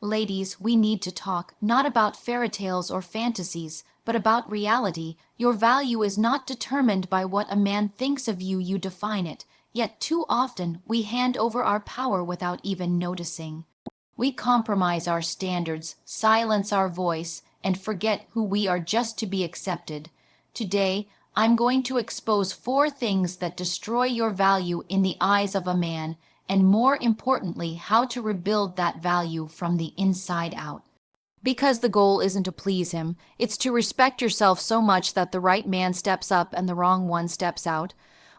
Ladies, we need to talk, not about fairy tales or fantasies, but about reality. Your value is not determined by what a man thinks of you, you define it. Yet too often, we hand over our power without even noticing. We compromise our standards, silence our voice, and forget who we are just to be accepted. Today, I'm going to expose 4 things that destroy your value in the eyes of a man, and more importantly, how to rebuild that value from the inside out. Because the goal isn't to please him, it's to respect yourself so much that the right man steps up and the wrong one steps out.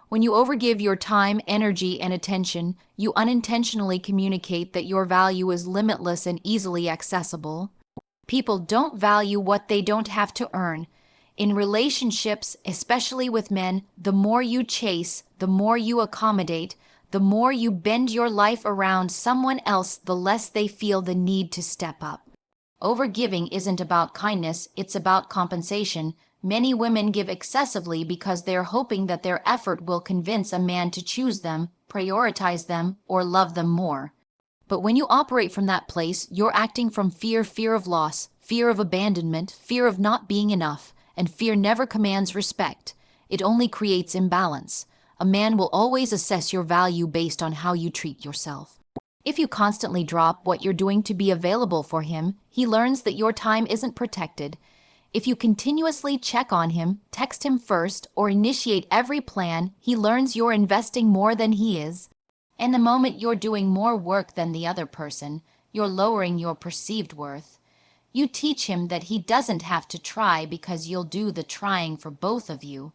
When you overgive your time, energy, and attention, you unintentionally communicate that your value is limitless and easily accessible. People don't value what they don't have to earn. In relationships, especially with men, the more you chase, the more you accommodate, the more you bend your life around someone else, the less they feel the need to step up. Overgiving isn't about kindness, it's about compensation. Many women give excessively because they're hoping that their effort will convince a man to choose them, prioritize them, or love them more. But when you operate from that place, you're acting from fear of loss, fear of abandonment, fear of not being enough, and fear never commands respect. It only creates imbalance. A man will always assess your value based on how you treat yourself. If you constantly drop what you're doing to be available for him, he learns that your time isn't protected. If you continuously check on him, text him first, or initiate every plan, he learns you're investing more than he is. And the moment you're doing more work than the other person, you're lowering your perceived worth. You teach him that he doesn't have to try because you'll do the trying for both of you.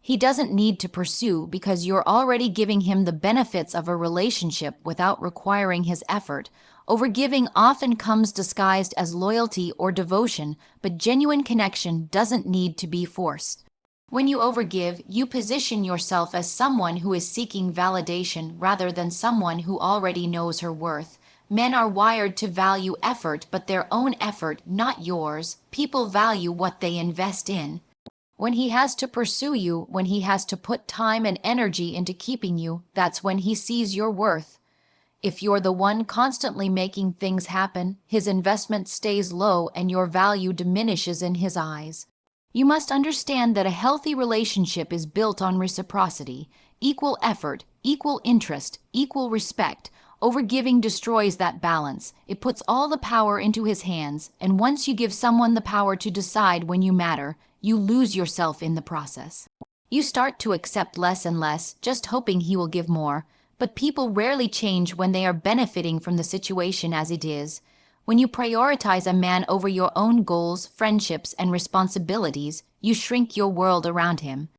He doesn't need to pursue because you're already giving him the benefits of a relationship without requiring his effort. Overgiving often comes disguised as loyalty or devotion, but genuine connection doesn't need to be forced. When you overgive, you position yourself as someone who is seeking validation rather than someone who already knows her worth. Men are wired to value effort, but their own effort, not yours. People value what they invest in. When he has to pursue you, when he has to put time and energy into keeping you, that's when he sees your worth. If you're the one constantly making things happen, his investment stays low and your value diminishes in his eyes. You must understand that a healthy relationship is built on reciprocity, equal effort, equal interest, equal respect. Overgiving destroys that balance. It puts all the power into his hands, and once you give someone the power to decide when you matter, you lose yourself in the process. You start to accept less and less, just hoping he will give more. But people rarely change when they are benefiting from the situation as it is. When you prioritize a man over your own goals, friendships, and responsibilities, you shrink your world around him.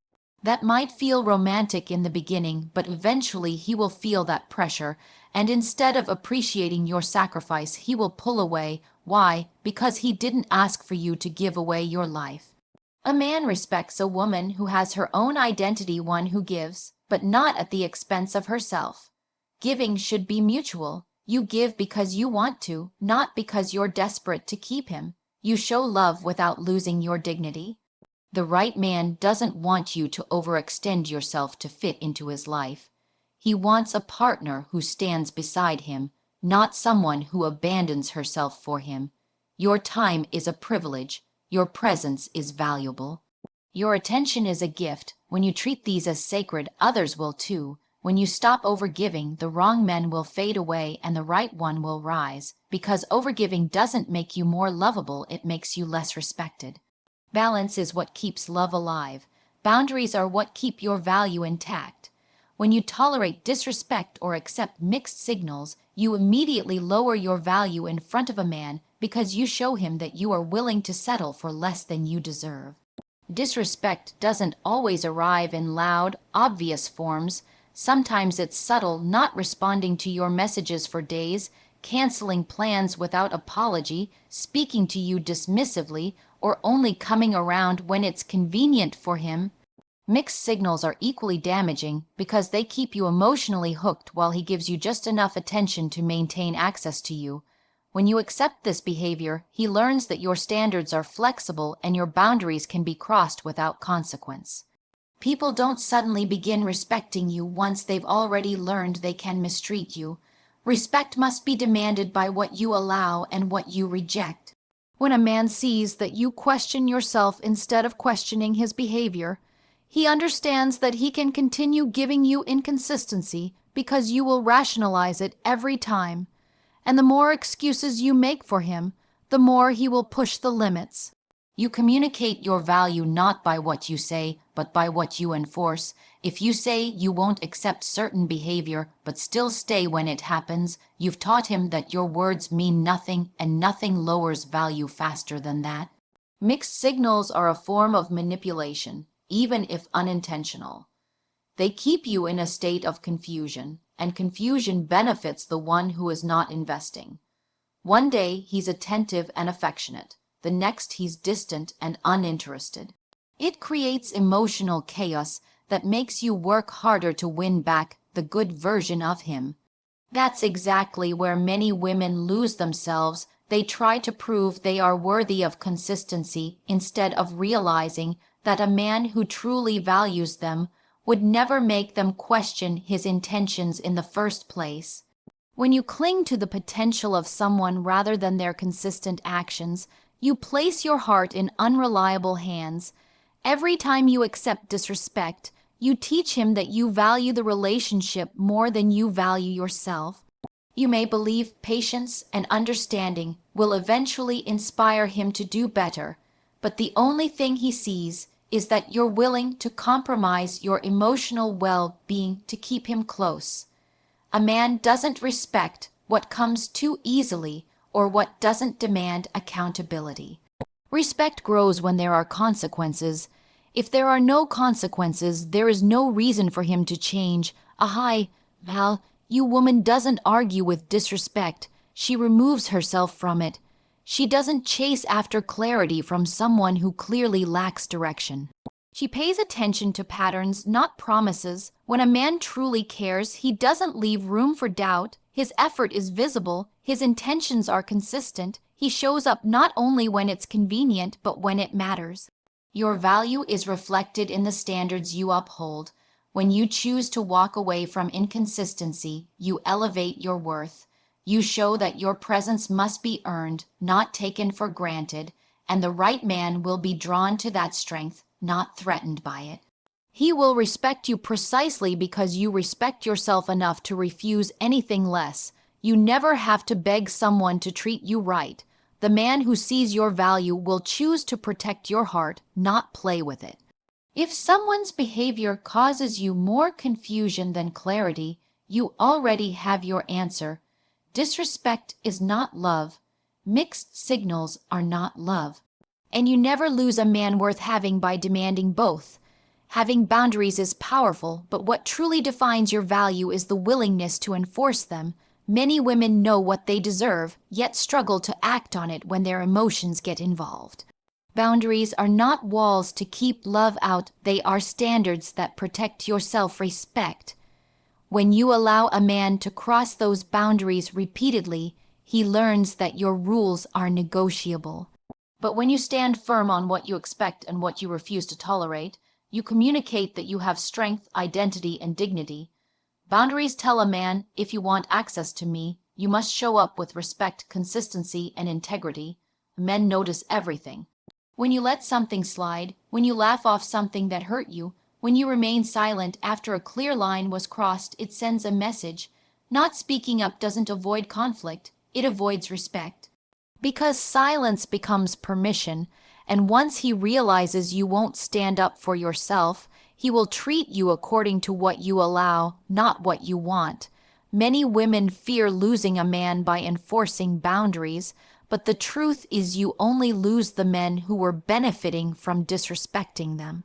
That might feel romantic in the beginning, but eventually he will feel that pressure, and instead of appreciating your sacrifice, he will pull away. Why? Because he didn't ask for you to give away your life. A man respects a woman who has her own identity, one who gives, but not at the expense of herself. Giving should be mutual. You give because you want to, not because you're desperate to keep him. You show love without losing your dignity. The right man doesn't want you to overextend yourself to fit into his life. He wants a partner who stands beside him, not someone who abandons herself for him. Your time is a privilege. Your presence is valuable. Your attention is a gift. When you treat these as sacred, others will too. When you stop overgiving, the wrong men will fade away and the right one will rise. Because overgiving doesn't make you more lovable, it makes you less respected. Balance is what keeps love alive. Boundaries are what keep your value intact. When you tolerate disrespect or accept mixed signals, you immediately lower your value in front of a man because you show him that you are willing to settle for less than you deserve. Disrespect doesn't always arrive in loud, obvious forms. Sometimes it's subtle, not responding to your messages for days, canceling plans without apology, speaking to you dismissively, or only coming around when it's convenient for him. Mixed signals are equally damaging because they keep you emotionally hooked while he gives you just enough attention to maintain access to you. When you accept this behavior, he learns that your standards are flexible and your boundaries can be crossed without consequence. People don't suddenly begin respecting you once they've already learned they can mistreat you. Respect must be demanded by what you allow and what you reject. When a man sees that you question yourself instead of questioning his behavior, he understands that he can continue giving you inconsistency because you will rationalize it every time. And the more excuses you make for him, the more he will push the limits. You communicate your value not by what you say, but by what you enforce. If you say you won't accept certain behavior, but still stay when it happens, you've taught him that your words mean nothing, and nothing lowers value faster than that. Mixed signals are a form of manipulation, even if unintentional. They keep you in a state of confusion, and confusion benefits the one who is not investing. One day he's attentive and affectionate. The next he's distant and uninterested. It creates emotional chaos that makes you work harder to win back the good version of him. That's exactly where many women lose themselves. They try to prove they are worthy of consistency instead of realizing that a man who truly values them would never make them question his intentions in the first place. When you cling to the potential of someone rather than their consistent actions, you place your heart in unreliable hands. Every time you accept disrespect, you teach him that you value the relationship more than you value yourself. You may believe patience and understanding will eventually inspire him to do better, but the only thing he sees is that you're willing to compromise your emotional well-being to keep him close. A man doesn't respect what comes too easily or what doesn't demand accountability. Respect grows when there are consequences. If there are no consequences, there is no reason for him to change. Val, you woman doesn't argue with disrespect. She removes herself from it. She doesn't chase after clarity from someone who clearly lacks direction. She pays attention to patterns, not promises. When a man truly cares, he doesn't leave room for doubt. His effort is visible. His intentions are consistent. He shows up not only when it's convenient, but when it matters. Your value is reflected in the standards you uphold. When you choose to walk away from inconsistency, you elevate your worth. You show that your presence must be earned, not taken for granted, and the right man will be drawn to that strength, not threatened by it. He will respect you precisely because you respect yourself enough to refuse anything less. You never have to beg someone to treat you right. The man who sees your value will choose to protect your heart, not play with it. If someone's behavior causes you more confusion than clarity, you already have your answer. Disrespect is not love. Mixed signals are not love. And you never lose a man worth having by demanding both. Having boundaries is powerful, but what truly defines your value is the willingness to enforce them. Many women know what they deserve, yet struggle to act on it when their emotions get involved. Boundaries are not walls to keep love out, they are standards that protect your self-respect. When you allow a man to cross those boundaries repeatedly, he learns that your rules are negotiable. But when you stand firm on what you expect and what you refuse to tolerate, you communicate that you have strength, identity, and dignity. Boundaries tell a man, if you want access to me, you must show up with respect, consistency, and integrity. Men notice everything. When you let something slide, when you laugh off something that hurt you, when you remain silent after a clear line was crossed, it sends a message. Not speaking up doesn't avoid conflict, it avoids respect. Because silence becomes permission, and once he realizes you won't stand up for yourself, he will treat you according to what you allow, not what you want. Many women fear losing a man by enforcing boundaries, but the truth is you only lose the men who were benefiting from disrespecting them.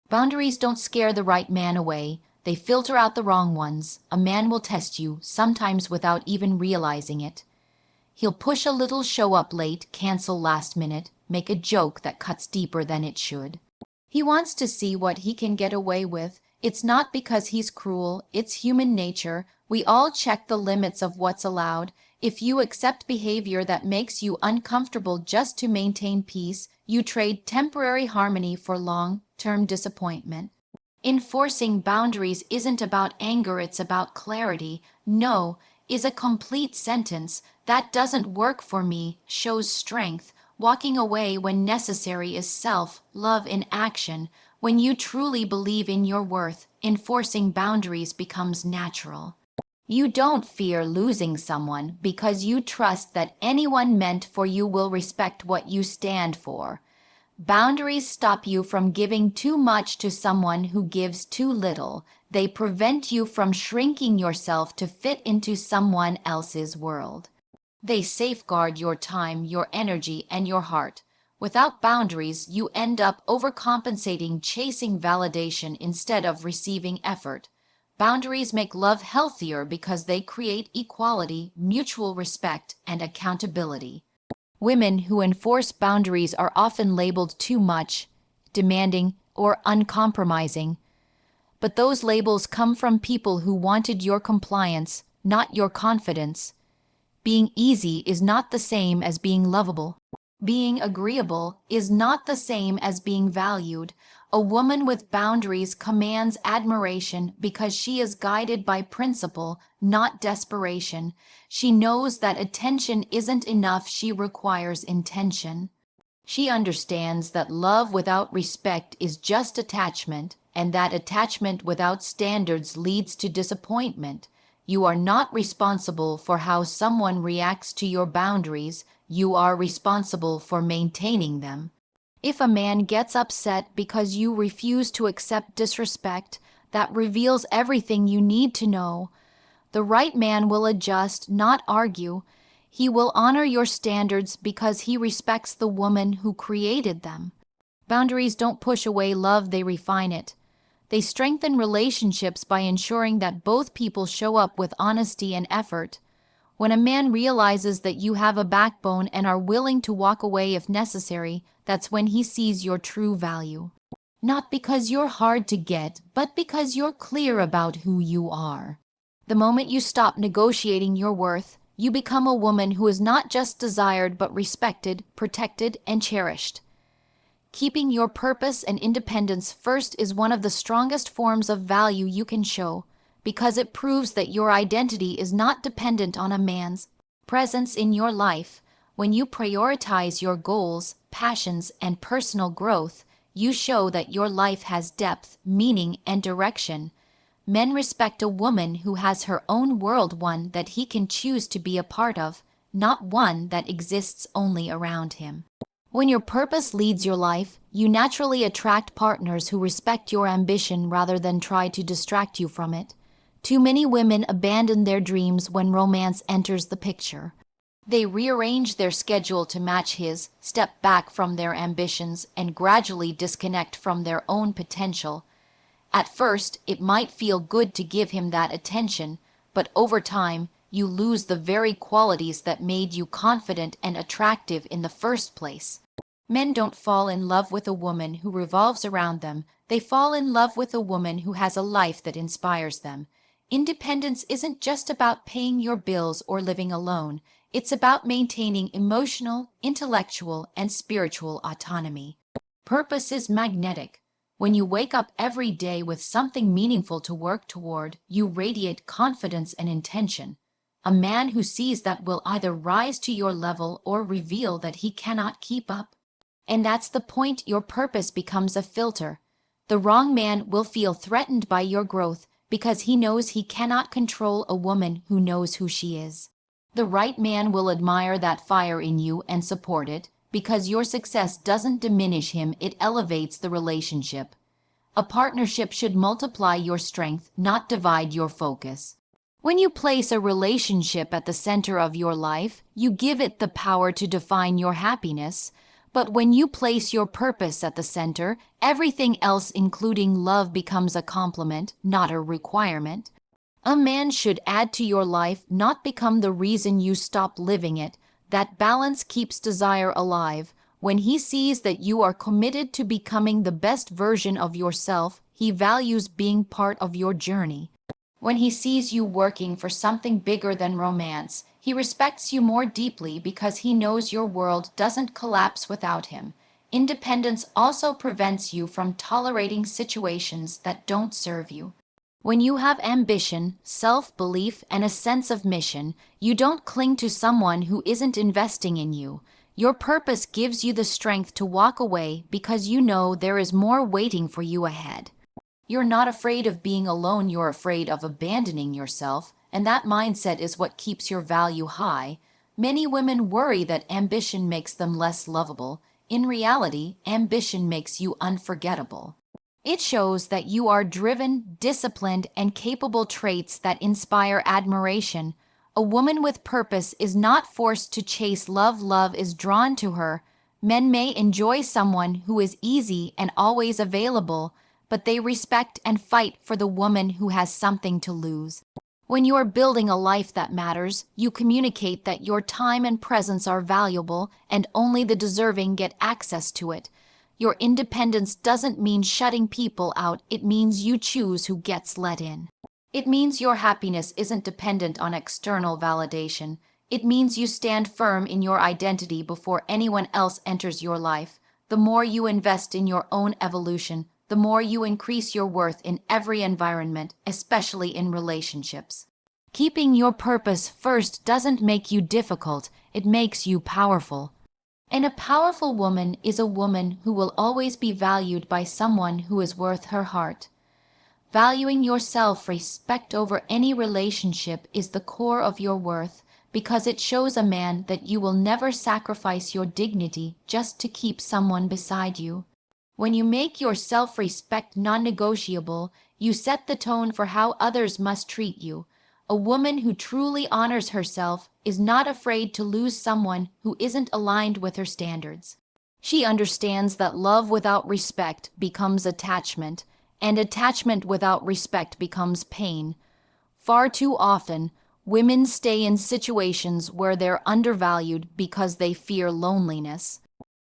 Boundaries don't scare the right man away. They filter out the wrong ones. A man will test you, sometimes without even realizing it. He'll push a little, show up late, cancel last minute, make a joke that cuts deeper than it should. He wants to see what he can get away with. It's not because he's cruel, it's human nature. We all check the limits of what's allowed. If you accept behavior that makes you uncomfortable just to maintain peace, you trade temporary harmony for long-term disappointment. Enforcing boundaries isn't about anger, it's about clarity. No, is a complete sentence. That doesn't work for me shows strength. Walking away when necessary is self-love in action. When you truly believe in your worth, enforcing boundaries becomes natural. You don't fear losing someone because you trust that anyone meant for you will respect what you stand for. Boundaries stop you from giving too much to someone who gives too little. They prevent you from shrinking yourself to fit into someone else's world. They safeguard your time, your energy, and your heart. Without boundaries, you end up overcompensating, chasing validation instead of receiving effort. Boundaries make love healthier because they create equality, mutual respect, and accountability. Women who enforce boundaries are often labeled too much, demanding, or uncompromising. But those labels come from people who wanted your compliance, not your confidence. Being easy is not the same as being lovable. Being agreeable is not the same as being valued. A woman with boundaries commands admiration because she is guided by principle, not desperation. She knows that attention isn't enough, she requires intention. She understands that love without respect is just attachment, and that attachment without standards leads to disappointment. You are not responsible for how someone reacts to your boundaries. You are responsible for maintaining them. If a man gets upset because you refuse to accept disrespect, that reveals everything you need to know. The right man will adjust, not argue. He will honor your standards because he respects the woman who created them. Boundaries don't push away love, they refine it. They strengthen relationships by ensuring that both people show up with honesty and effort. When a man realizes that you have a backbone and are willing to walk away if necessary, that's when he sees your true value. Not because you're hard to get, but because you're clear about who you are. The moment you stop negotiating your worth, you become a woman who is not just desired but respected, protected, and cherished. Keeping your purpose and independence first is one of the strongest forms of value you can show, because it proves that your identity is not dependent on a man's presence in your life. When you prioritize your goals, passions, and personal growth, you show that your life has depth, meaning, and direction. Men respect a woman who has her own world, one that he can choose to be a part of, not one that exists only around him. When your purpose leads your life, you naturally attract partners who respect your ambition rather than try to distract you from it. Too many women abandon their dreams when romance enters the picture. They rearrange their schedule to match his, step back from their ambitions, and gradually disconnect from their own potential. At first, it might feel good to give him that attention, but over time, you lose the very qualities that made you confident and attractive in the first place. Men don't fall in love with a woman who revolves around them. They fall in love with a woman who has a life that inspires them. Independence isn't just about paying your bills or living alone. It's about maintaining emotional, intellectual, and spiritual autonomy. Purpose is magnetic. When you wake up every day with something meaningful to work toward, you radiate confidence and intention. A man who sees that will either rise to your level or reveal that he cannot keep up. And that's the point. Your purpose becomes a filter. The wrong man will feel threatened by your growth because he knows he cannot control a woman who knows who she is. The right man will admire that fire in you and support it because your success doesn't diminish him, it elevates the relationship. A partnership should multiply your strength, not divide your focus. When you place a relationship at the center of your life, you give it the power to define your happiness. But when you place your purpose at the center, everything else, including love, becomes a complement, not a requirement. A man should add to your life, not become the reason you stop living it. That balance keeps desire alive. When he sees that you are committed to becoming the best version of yourself, he values being part of your journey. When he sees you working for something bigger than romance, he respects you more deeply because he knows your world doesn't collapse without him. Independence also prevents you from tolerating situations that don't serve you. When you have ambition, self-belief, and a sense of mission, you don't cling to someone who isn't investing in you. Your purpose gives you the strength to walk away because you know there is more waiting for you ahead. You're not afraid of being alone, you're afraid of abandoning yourself, and that mindset is what keeps your value high. Many women worry that ambition makes them less lovable. In reality, ambition makes you unforgettable. It shows that you are driven, disciplined, and capable, traits that inspire admiration. A woman with purpose is not forced to chase love, love is drawn to her. Men may enjoy someone who is easy and always available, but they respect and fight for the woman who has something to lose. When you are building a life that matters, you communicate that your time and presence are valuable and only the deserving get access to it. Your independence doesn't mean shutting people out, it means you choose who gets let in. It means your happiness isn't dependent on external validation. It means you stand firm in your identity before anyone else enters your life. The more you invest in your own evolution, the more you increase your worth in every environment, especially in relationships. Keeping your purpose first doesn't make you difficult, it makes you powerful. And a powerful woman is a woman who will always be valued by someone who is worth her heart. Valuing yourself, respect over any relationship is the core of your worth because it shows a man that you will never sacrifice your dignity just to keep someone beside you. When you make your self-respect non-negotiable, you set the tone for how others must treat you. A woman who truly honors herself is not afraid to lose someone who isn't aligned with her standards. She understands that love without respect becomes attachment, and attachment without respect becomes pain. Far too often, women stay in situations where they're undervalued because they fear loneliness.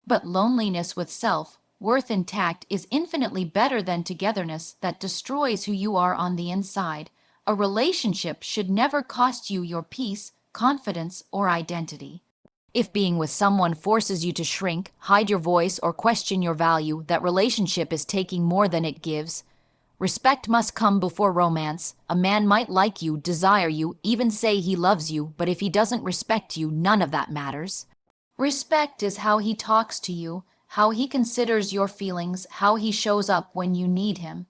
But loneliness with self-worth intact is infinitely better than togetherness that destroys who you are on the inside. A relationship should never cost you your peace, confidence, or identity. If being with someone forces you to shrink, hide your voice, or question your value, that relationship is taking more than it gives. Respect must come before romance. A man might like you, desire you, even say he loves you, but if he doesn't respect you, none of that matters. Respect is how he talks to you, how he considers your feelings, how he shows up when you need him.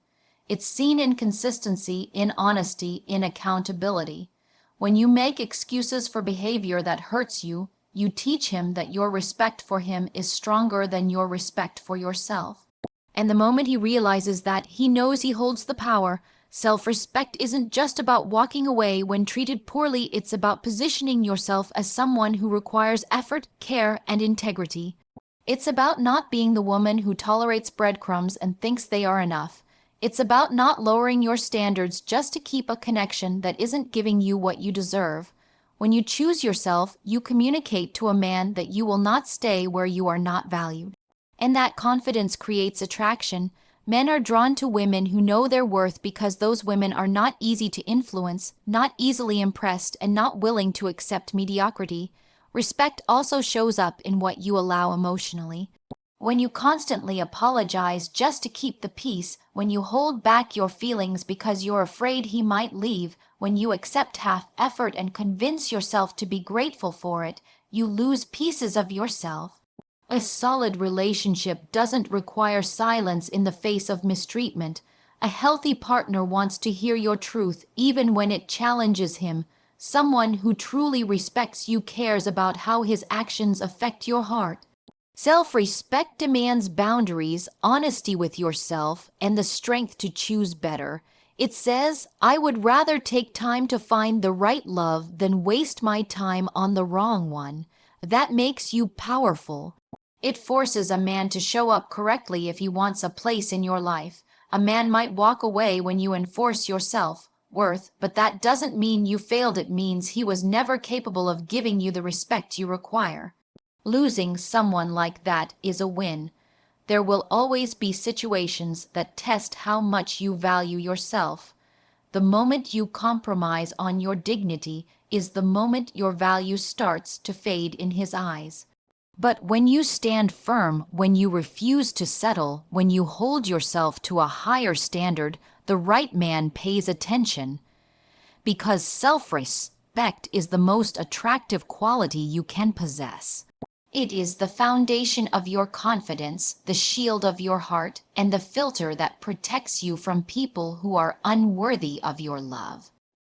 It's seen in consistency, in honesty, in accountability. When you make excuses for behavior that hurts you, you teach him that your respect for him is stronger than your respect for yourself. And the moment he realizes that, he knows he holds the power. Self-respect isn't just about walking away when treated poorly, it's about positioning yourself as someone who requires effort, care, and integrity. It's about not being the woman who tolerates breadcrumbs and thinks they are enough. It's about not lowering your standards just to keep a connection that isn't giving you what you deserve. When you choose yourself, you communicate to a man that you will not stay where you are not valued. And that confidence creates attraction. Men are drawn to women who know their worth because those women are not easy to influence, not easily impressed, and not willing to accept mediocrity. Respect also shows up in what you allow emotionally. When you constantly apologize just to keep the peace, when you hold back your feelings because you're afraid he might leave, when you accept half effort and convince yourself to be grateful for it, you lose pieces of yourself. A solid relationship doesn't require silence in the face of mistreatment. A healthy partner wants to hear your truth even when it challenges him. Someone who truly respects you cares about how his actions affect your heart. Self-respect demands boundaries, honesty with yourself, and the strength to choose better. It says, I would rather take time to find the right love than waste my time on the wrong one. That makes you powerful. It forces a man to show up correctly if he wants a place in your life. A man might walk away when you enforce your self-worth, but that doesn't mean you failed. It means he was never capable of giving you the respect you require. Losing someone like that is a win. There will always be situations that test how much you value yourself. The moment you compromise on your dignity is the moment your value starts to fade in his eyes. But when you stand firm, when you refuse to settle, when you hold yourself to a higher standard, the right man pays attention, because self-respect is the most attractive quality you can possess. It is the foundation of your confidence, the shield of your heart, and the filter that protects you from people who are unworthy of your love.